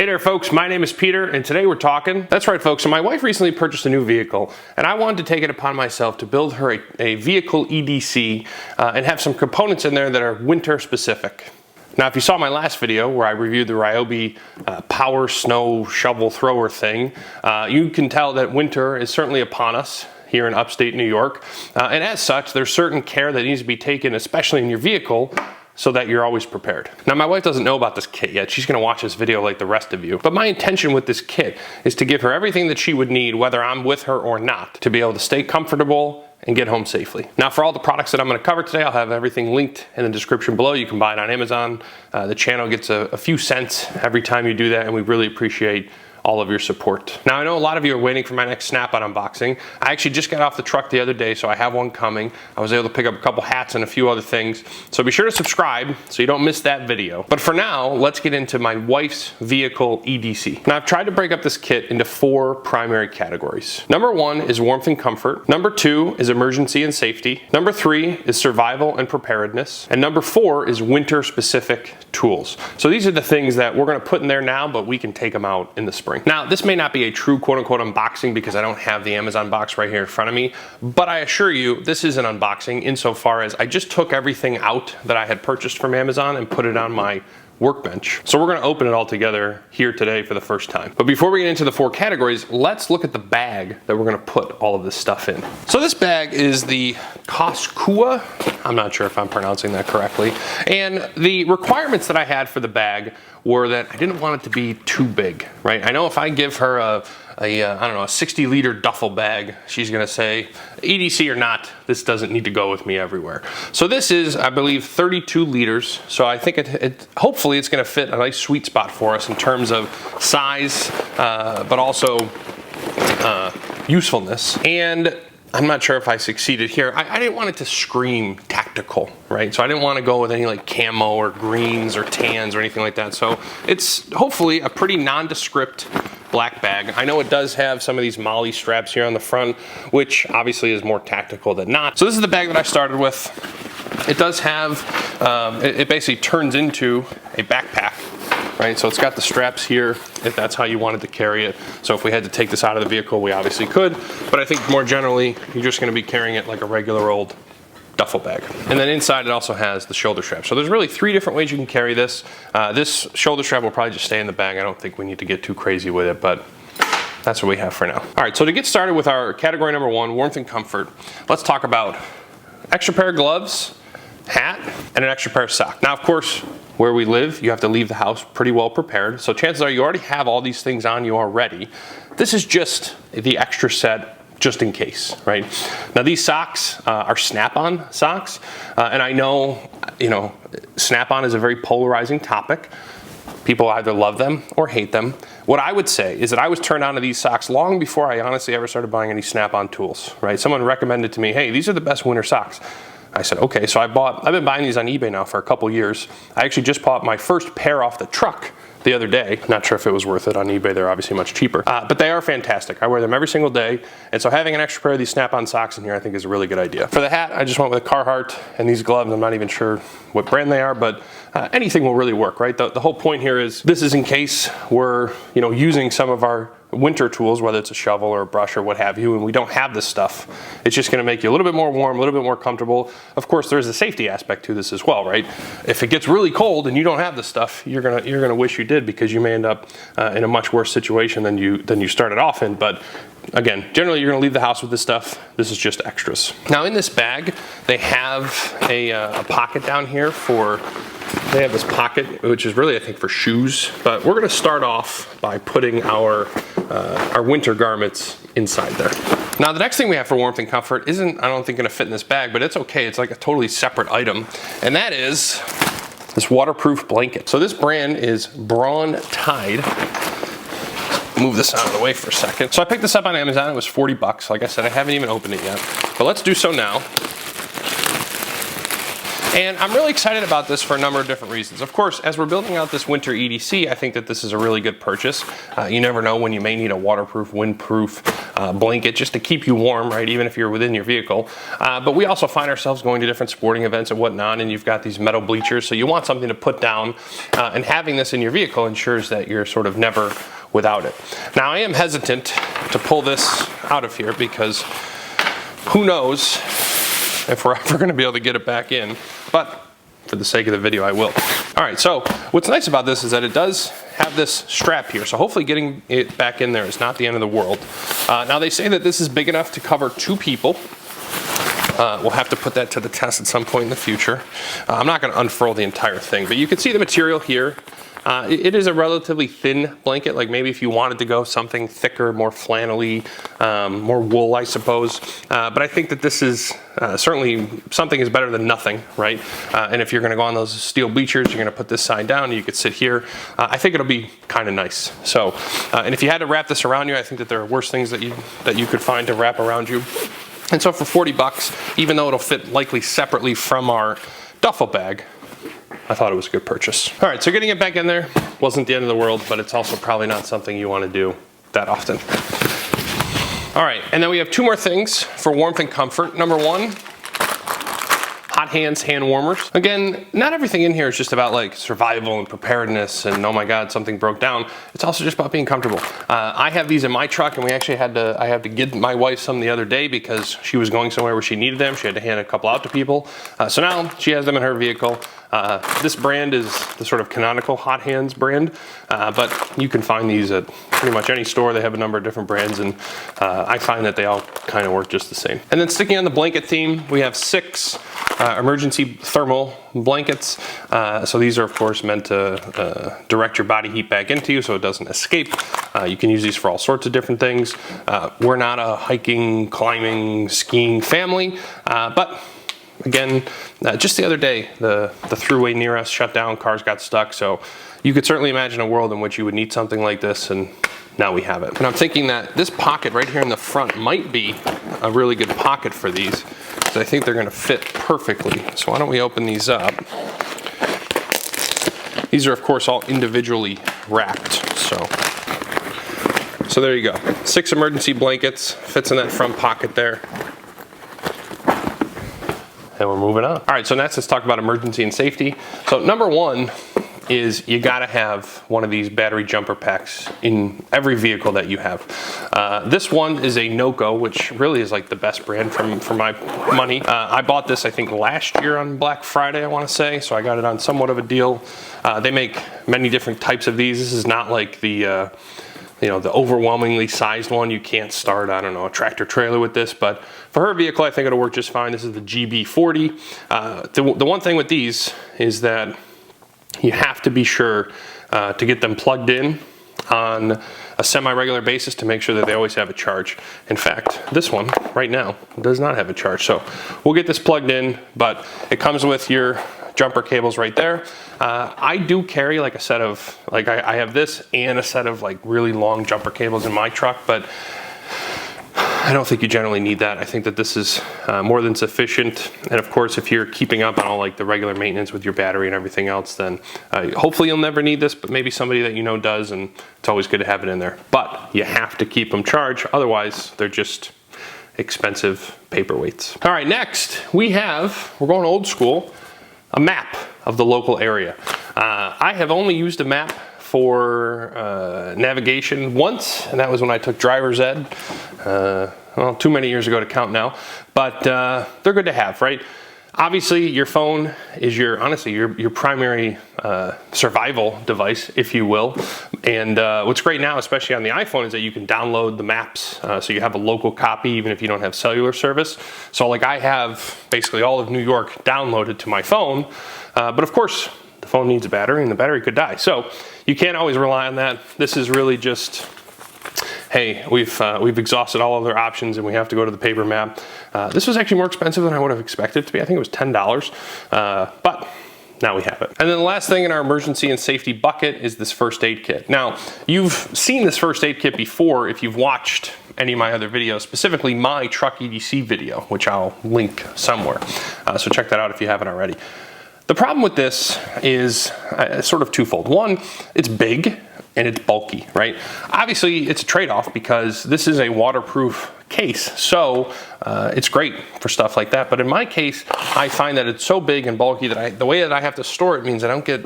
Hey there folks, my name is Peter and today we're talking. That's right folks, so my wife recently purchased a new vehicle and I wanted to take it upon myself to build her a vehicle EDC and have some components in there that are winter specific. Now if you saw my last video where I reviewed the Ryobi power snow shovel thrower thing, you can tell that winter is certainly upon us here in upstate New York. And as such, there's certain care that needs to be taken, especially in your vehicle, so that you're always prepared. Now my wife doesn't know about this kit yet. She's gonna watch this video like the rest of you. But my intention with this kit is to give her everything that she would need, whether I'm with her or not, to be able to stay comfortable and get home safely. Now for all the products that I'm gonna cover today, I'll have everything linked in the description below. You can buy it on Amazon. The channel gets a few cents every time you do that, and we really appreciate all of your support. Now I know a lot of you are waiting for my next Snap-on unboxing. I actually just got off the truck the other day, so I have one coming. I was able to pick up a couple hats and a few other things. So be sure to subscribe so you don't miss that video. But for now, let's get into my wife's vehicle EDC. Now I've tried to break up this kit into 4 primary categories. Number 1 is warmth and comfort. Number 2 is emergency and safety. Number 3 is survival and preparedness. And number 4 is winter specific tools. So these are the things that we're gonna put in there now, but we can take them out in the spring. Now, this may not be a true quote-unquote unboxing because I don't have the Amazon box right here in front of me, but I assure you this is an unboxing insofar as I just took everything out that I had purchased from Amazon and put it on my workbench. So we're gonna open it all together here today for the first time. But before we get into the 4 categories, let's look at the bag that we're gonna put all of this stuff in. So this bag is the Koskua. I'm not sure if I'm pronouncing that correctly. And the requirements that I had for the bag were that I didn't want it to be too big, right? I know if I give her I don't know, a 60-liter duffel bag, she's gonna say, EDC or not, this doesn't need to go with me everywhere. So this is, I believe, 32 liters. So I think hopefully it's gonna fit a nice sweet spot for us in terms of size, but also usefulness. And I'm not sure if I succeeded here. I didn't want it to scream tactical, right? So I didn't want to go with any like camo or greens or tans or anything like that. So it's hopefully a pretty nondescript black bag. I know it does have some of these MOLLE straps here on the front, which obviously is more tactical than not. So this is the bag that I started with. It does have, it basically turns into a backpack. Right, so it's got the straps here if that's how you wanted to carry it. So if we had to take this out of the vehicle, we obviously could, but I think more generally, you're just gonna be carrying it like a regular old duffel bag. And then inside it also has the shoulder strap. So there's really 3 different ways you can carry this. This shoulder strap will probably just stay in the bag. I don't think we need to get too crazy with it, but that's what we have for now. All right, so to get started with our category number 1, warmth and comfort, let's talk about extra pair of gloves, hat, and an extra pair of socks. Now, of course, where we live, you have to leave the house pretty well prepared. So chances are you already have all these things on you already. This is just the extra set just in case, right? Now these socks are Snap-on socks. And I know, Snap-on is a very polarizing topic. People either love them or hate them. What I would say is that I was turned on to these socks long before I honestly ever started buying any Snap-on tools, right? Someone recommended to me, hey, these are the best winter socks. I said, okay, so I've been buying these on eBay now for a couple years. I actually just bought my first pair off the truck the other day. Not sure if it was worth it on eBay. They're obviously much cheaper, but they are fantastic. I wear them every single day. And so having an extra pair of these Snap-on socks in here, I think is a really good idea. For the hat, I just went with a Carhartt, and these gloves, I'm not even sure what brand they are, but anything will really work, right? The whole point here is this is in case we're, using some of our winter tools, whether it's a shovel or a brush or what have you, and we don't have this stuff. It's just gonna make you a little bit more warm, a little bit more comfortable. Of course, there's a safety aspect to this as well, right? If it gets really cold and you don't have this stuff, you're gonna wish you did, because you may end up in a much worse situation than you started off in. But again, generally you're gonna leave the house with this stuff. This is just extras. Now in this bag, they have a pocket down here they have this pocket, which is really, I think, for shoes. But we're gonna start off by putting our winter garments inside there. Now the next thing we have for warmth and comfort isn't, I don't think, gonna fit in this bag, but it's okay. It's like a totally separate item. And that is this waterproof blanket. So this brand is Braun Tide. Move this out of the way for a second. So I picked this up on Amazon. It was 40 bucks. Like I said, I haven't even opened it yet, but let's do so now. And I'm really excited about this for a number of different reasons. Of course, as we're building out this winter EDC, I think that this is a really good purchase. You never know when you may need a waterproof, windproof blanket just to keep you warm, right, even if you're within your vehicle. But we also find ourselves going to different sporting events and whatnot, and you've got these metal bleachers, so you want something to put down, and having this in your vehicle ensures that you're sort of never without it. Now, I am hesitant to pull this out of here because who knows if we're ever going to be able to get it back in, but for the sake of the video, I will. All right, so what's nice about this is that it does have this strap here, so hopefully getting it back in there is not the end of the world. Now, they say that this is big enough to cover 2 people. We'll have to put that to the test at some point in the future. I'm not going to unfurl the entire thing, but you can see the material here. It is a relatively thin blanket, like maybe if you wanted to go something thicker, more flannelly, more wool, I suppose. But I think that this is certainly something is better than nothing, right? And if you're going to go on those steel bleachers, you're going to put this side down, and you could sit here. I think it'll be kind of nice. So, and if you had to wrap this around you, I think that there are worse things that you could find to wrap around you. And so for 40 bucks, even though it'll fit likely separately from our duffel bag, I thought it was a good purchase. All right, so getting it back in there wasn't the end of the world, but it's also probably not something you want to do that often. All right, and then we have 2 more things for warmth and comfort. Number 1, hot hands hand warmers. Again, not everything in here is just about like survival and preparedness and oh my god, something broke down. It's also just about being comfortable. I have these in my truck, and we actually I had to give my wife some the other day because she was going somewhere where she needed them. She had to hand a couple out to people. So now she has them in her vehicle. This brand is the sort of canonical hot hands brand, but you can find these at pretty much any store. They have a number of different brands, and I find that they all kind of work just the same. And then sticking on the blanket theme, we have 6 emergency thermal blankets. So these are of course meant to direct your body heat back into you so it doesn't escape. You can use these for all sorts of different things. We're not a hiking, climbing, skiing family, but again, just the other day, the thruway near us shut down, cars got stuck, so you could certainly imagine a world in which you would need something like this, and now we have it. And I'm thinking that this pocket right here in the front might be a really good pocket for these, because I think they're going to fit perfectly. So why don't we open these up? These are, of course, all individually wrapped, so there you go. 6 emergency blankets, fits in that front pocket there. And we're moving on. All right, so next let's talk about emergency and safety. So number 1 is you gotta have one of these battery jumper packs in every vehicle that you have. This one is a NOCO, which really is like the best brand for my money. I bought this, I think, last year on Black Friday, I wanna say, so I got it on somewhat of a deal. They make many different types of these. This is not like the the overwhelmingly sized one. You can't start, I don't know, a tractor trailer with this, but for her vehicle, I think it'll work just fine. This is the GB40. The one thing with these is that you have to be sure to get them plugged in on a semi-regular basis to make sure that they always have a charge. In fact, this one right now does not have a charge. So we'll get this plugged in, but it comes with your jumper cables right there. I do carry like a set of, like I have this and a set of like really long jumper cables in my truck, but I don't think you generally need that. I think that this is more than sufficient. And of course, if you're keeping up on all like the regular maintenance with your battery and everything else, then hopefully you'll never need this, but maybe somebody that you know does, and it's always good to have it in there. But you have to keep them charged, otherwise they're just expensive paperweights. All right, next we're going old school, a map of the local area. I have only used a map for navigation once, and that was when I took driver's ed. Well, too many years ago to count now, but they're good to have, right? Obviously, your phone is honestly your primary survival device, if you will. And what's great now, especially on the iPhone, is that you can download the maps, so you have a local copy even if you don't have cellular service. So like I have basically all of New York downloaded to my phone, but of course the phone needs a battery and the battery could die. So you can't always rely on that. This is really just, hey, we've exhausted all other options and we have to go to the paper map. This was actually more expensive than I would have expected it to be. I think it was $10, but now we have it. And then the last thing in our emergency and safety bucket is this first aid kit. Now, you've seen this first aid kit before if you've watched any of my other videos, specifically my truck EDC video, which I'll link somewhere. So check that out if you haven't already. The problem with this is sort of twofold. One, it's big and it's bulky, right? Obviously, it's a trade-off because this is a waterproof case, so it's great for stuff like that. But in my case, I find that it's so big and bulky that the way that I have to store it means I don't get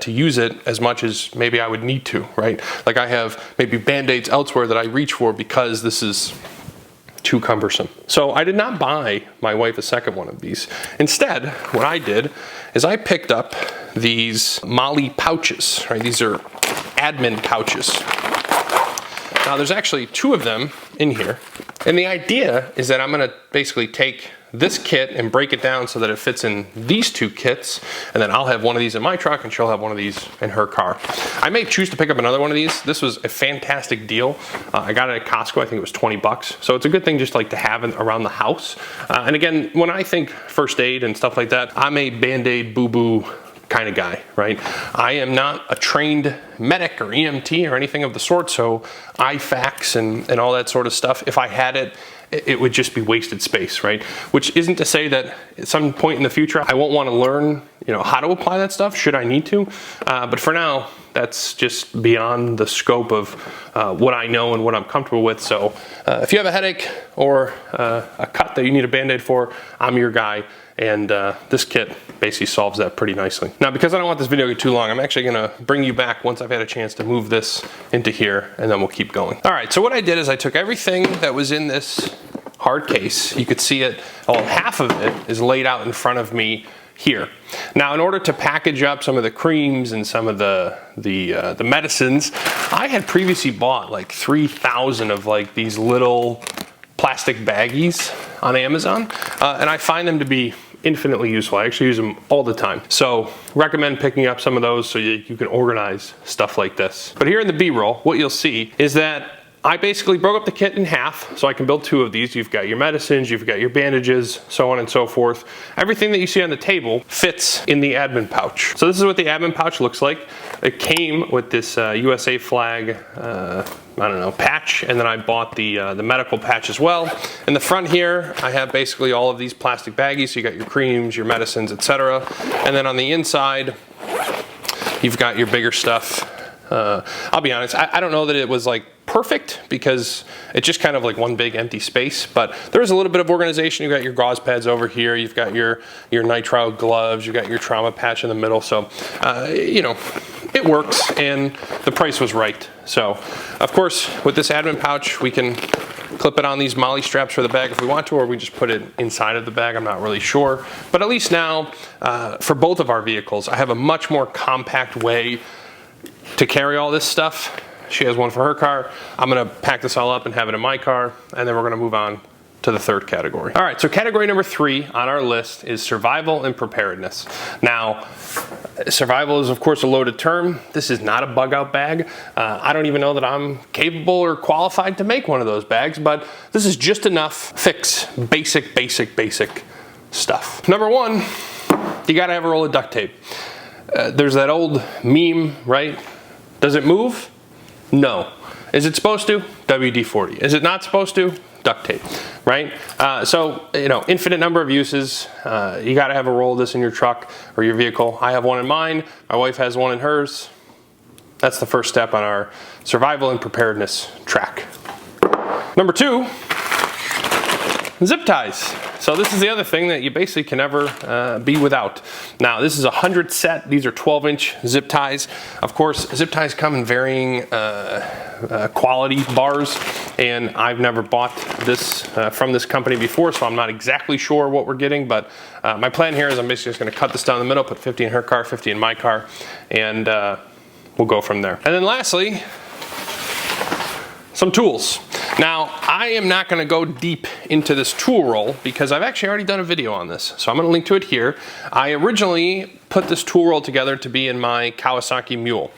to use it as much as maybe I would need to, right? Like I have maybe Band-Aids elsewhere that I reach for because this is too cumbersome. So I did not buy my wife a second one of these. Instead, what I did is I picked up these MOLLE pouches, right? These are admin pouches. Now there's actually 2 of them in here. And the idea is that I'm gonna basically take this kit and break it down so that it fits in these 2 kits, and then I'll have one of these in my truck and she'll have one of these in her car. I may choose to pick up another one of these. This was a fantastic deal. I got it at Costco, I think it was 20 bucks. So it's a good thing just like to have it around the house. And again, when I think first aid and stuff like that, I'm a Band-Aid boo-boo kind of guy, right? I am not a trained medic or EMT or anything of the sort, so IFAKs and all that sort of stuff, if I had it, it would just be wasted space, right? Which isn't to say that at some point in the future I won't want to learn, how to apply that stuff should I need to. But for now, that's just beyond the scope of what I know and what I'm comfortable with. So if you have a headache or a cut that you need a Band-Aid for, I'm your guy. And this kit basically solves that pretty nicely. Now, because I don't want this video to get too long, I'm actually gonna bring you back once I've had a chance to move this into here, and then we'll keep going. All right, so what I did is I took everything that was in this hard case. You could see it, well, half of it is laid out in front of me here. Now, in order to package up some of the creams and some of the medicines, I had previously bought like 3,000 of like these little plastic baggies on Amazon, and I find them to be infinitely useful. I actually use them all the time. So recommend picking up some of those so you can organize stuff like this. But here in the B-roll, what you'll see is that I basically broke up the kit in half so I can build 2 of these. You've got your medicines, you've got your bandages, so on and so forth. Everything that you see on the table fits in the admin pouch. So this is what the admin pouch looks like. It came with this USA flag, patch, and then I bought the medical patch as well. In the front here, I have basically all of these plastic baggies. So you got your creams, your medicines, etc. And then on the inside, you've got your bigger stuff. I'll be honest, I don't know that it was like perfect because it's just kind of like one big empty space, but there is a little bit of organization. You've got your gauze pads over here, you've got your nitrile gloves, you've got your trauma patch in the middle, so it works and the price was right. So of course with this admin pouch we can clip it on these MOLLE straps for the bag if we want to, or we just put it inside of the bag. I'm not really sure, but at least now for both of our vehicles I have a much more compact way to carry all this stuff. She has one for her car. I'm gonna pack this all up and have it in my car, and then we're gonna move on to the third category. All right, so category number 3 on our list is survival and preparedness. Now, survival is of course a loaded term. This is not a bug out bag. I don't even know that I'm capable or qualified to make one of those bags, but this is just enough fix basic stuff. Number 1, you gotta have a roll of duct tape. There's that old meme, right? Does it move? No. Is it supposed to? WD-40. Is it not supposed to? Duct tape, right? So, infinite number of uses. You gotta have a roll of this in your truck or your vehicle. I have one in mine. My wife has one in hers. That's the first step on our survival and preparedness track. Number 2, zip ties. So this is the other thing that you basically can never be without. Now this is a 100 set. These are 12-inch zip ties. Of course, zip ties come in varying quality bars, and I've never bought this from this company before, so I'm not exactly sure what we're getting, but my plan here is I'm basically just gonna cut this down the middle, put 50 in her car, 50 in my car, and we'll go from there. And then lastly, some tools. Now, I am not gonna go deep into this tool roll because I've actually already done a video on this, so I'm gonna link to it here. I originally put this tool roll together to be in my Kawasaki Mule.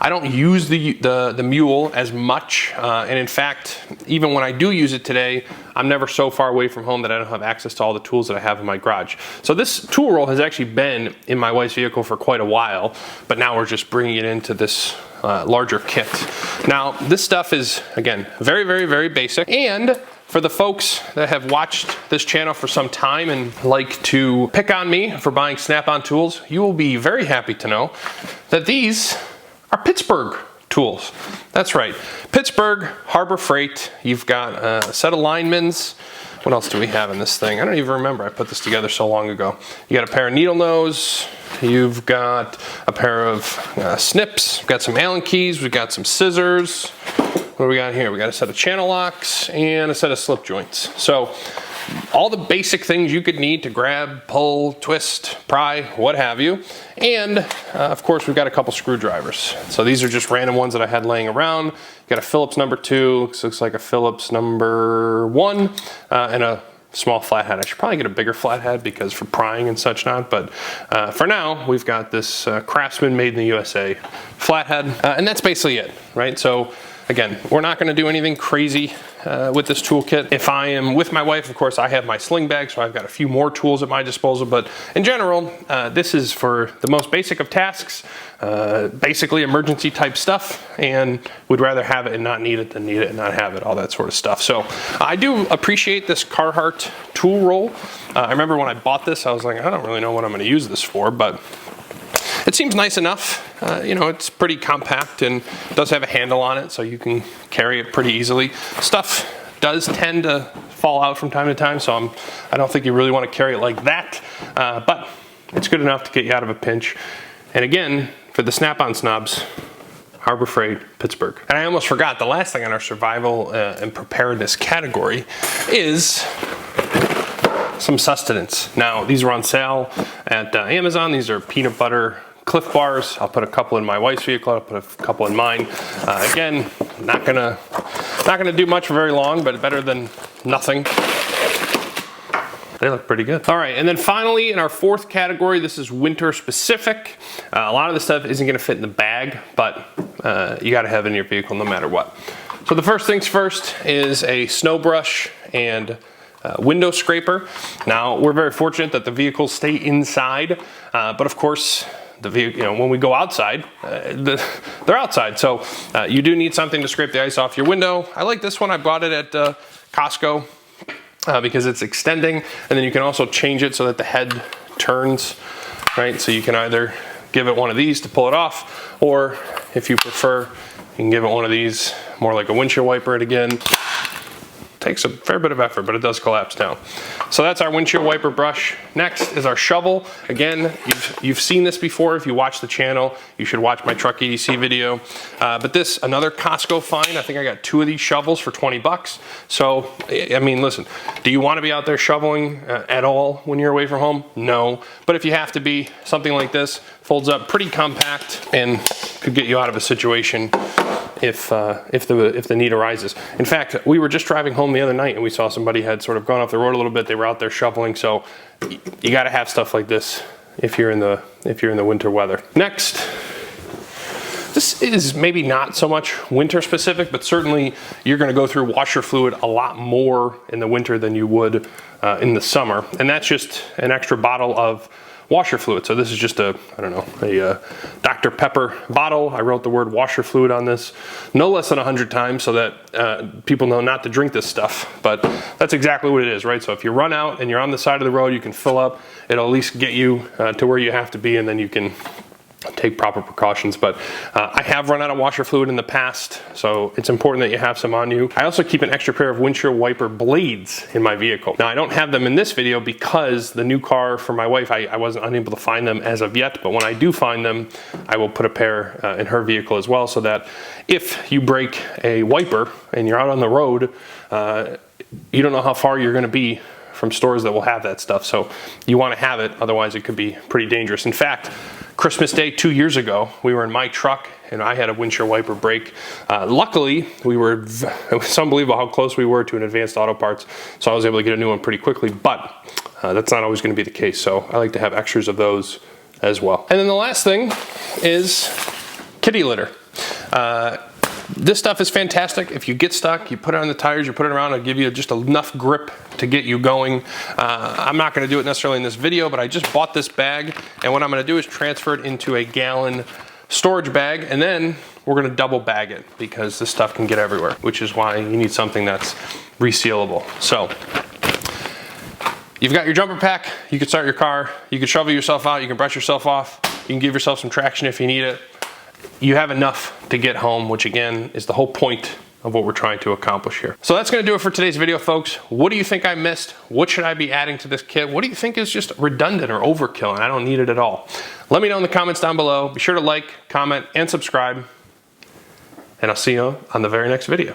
I don't use the mule as much, and in fact, even when I do use it today, I'm never so far away from home that I don't have access to all the tools that I have in my garage. So this tool roll has actually been in my wife's vehicle for quite a while, but now we're just bringing it into this larger kit. Now, this stuff is, again, very, very, very basic. And for the folks that have watched this channel for some time and like to pick on me for buying Snap-on tools, you will be very happy to know that these are Pittsburgh tools. That's right, Pittsburgh Harbor Freight. You've got a set of linemen's. What else do we have in this thing? I don't even remember. I put this together so long ago. You got a pair of needle nose. You've got a pair of snips. We've got some Allen keys. We've got some scissors. What do we got here? We got a set of channel locks and a set of slip joints. So all the basic things you could need to grab, pull, twist, pry, what have you. And of course, we've got a couple screwdrivers. So these are just random ones that I had laying around. You got a Phillips number 2, looks like a Phillips number 1, and a small flathead. I should probably get a bigger flathead because for prying and such not, but for now, we've got this Craftsman made in the USA flathead, and that's basically it, right? So again, we're not going to do anything crazy with this toolkit. If I am with my wife, of course, I have my sling bag, so I've got a few more tools at my disposal. But in general, this is for the most basic of tasks, basically emergency type stuff, and we'd rather have it and not need it than need it and not have it, all that sort of stuff. So I do appreciate this Carhartt tool roll. I remember when I bought this, I was like, I don't really know what I'm going to use this for, but it seems nice enough. You know, it's pretty compact and does have a handle on it, so you can carry it pretty easily. Stuff does tend to fall out from time to time, so I don't think you really want to carry it like that, but it's good enough to get you out of a pinch. And again, for the Snap-on snobs, Harbor Freight, Pittsburgh. And I almost forgot, the last thing on our survival and preparedness category is some sustenance. Now, these are on sale at Amazon. These are peanut butter Cliff Bars. I'll put a couple in my wife's vehicle. I'll put a couple in mine. Again, not gonna do much for very long, but better than nothing. They look pretty good. All right, and then finally in our fourth category, this is winter specific. A lot of the stuff isn't gonna fit in the bag, but you gotta have it in your vehicle no matter what. So the first things first is a snow brush and window scraper. Now, we're very fortunate that the vehicles stay inside, but of course, the vehicle, you know, when we go outside, they're outside. So you do need something to scrape the ice off your window. I like this one. I bought it at Costco because it's extending, and then you can also change it so that the head turns, right? So you can either give it one of these to pull it off, or if you prefer, you can give it one of these, more like a windshield wiper. And again, takes a fair bit of effort, but it does collapse down. So that's our windshield wiper brush. Next is our shovel. Again, you've seen this before. If you watch the channel, you should watch my truck EDC video. But this, another Costco find. I think I got 2 of these shovels for 20 bucks. So, I mean, listen, do you want to be out there shoveling at all when you're away from home? No. But if you have to be, something like this folds up pretty compact and could get you out of a situation if the need arises. In fact, we were just driving home the other night and we saw somebody had sort of gone off the road a little bit. They were out there shoveling, so you got to have stuff like this if you're in the winter weather. Next, this is maybe not so much winter specific, but certainly you're going to go through washer fluid a lot more in the winter than you would in the summer, and that's just an extra bottle of washer fluid. So this is just a Dr. Pepper bottle. I wrote the word washer fluid on this no less than 100 times so that people know not to drink this stuff, but that's exactly what it is, right? So if you run out and you're on the side of the road, you can fill up. It'll at least get you to where you have to be, and then you can take proper precautions. But I have run out of washer fluid in the past, so it's important that you have some on you. I also keep an extra pair of windshield wiper blades in my vehicle. Now, I don't have them in this video because the new car for my wife, I wasn't unable to find them as of yet, but when I do find them, I will put a pair in her vehicle as well, so that if you break a wiper and you're out on the road, you don't know how far you're gonna be from stores that will have that stuff. So you want to have it, otherwise it could be pretty dangerous. In fact, Christmas Day 2 years ago, we were in my truck and I had a windshield wiper break. Luckily, it was unbelievable how close we were to an Advanced Auto Parts, so I was able to get a new one pretty quickly, but that's not always going to be the case, so I like to have extras of those as well. And then the last thing is kitty litter. This stuff is fantastic. If you get stuck, you put it on the tires, you put it around, it'll give you just enough grip to get you going. I'm not gonna do it necessarily in this video, but I just bought this bag, and what I'm gonna do is transfer it into a gallon storage bag, and then we're gonna double bag it because this stuff can get everywhere, which is why you need something that's resealable. So, you've got your jumper pack, you can start your car, you can shovel yourself out, you can brush yourself off, you can give yourself some traction if you need it. You have enough to get home, which again is the whole point of what we're trying to accomplish here. So that's gonna do it for today's video, folks. What do you think I missed? What should I be adding to this kit? What do you think is just redundant or overkill and I don't need it at all? Let me know in the comments down below. Be sure to like, comment, and subscribe. And I'll see you on the very next video.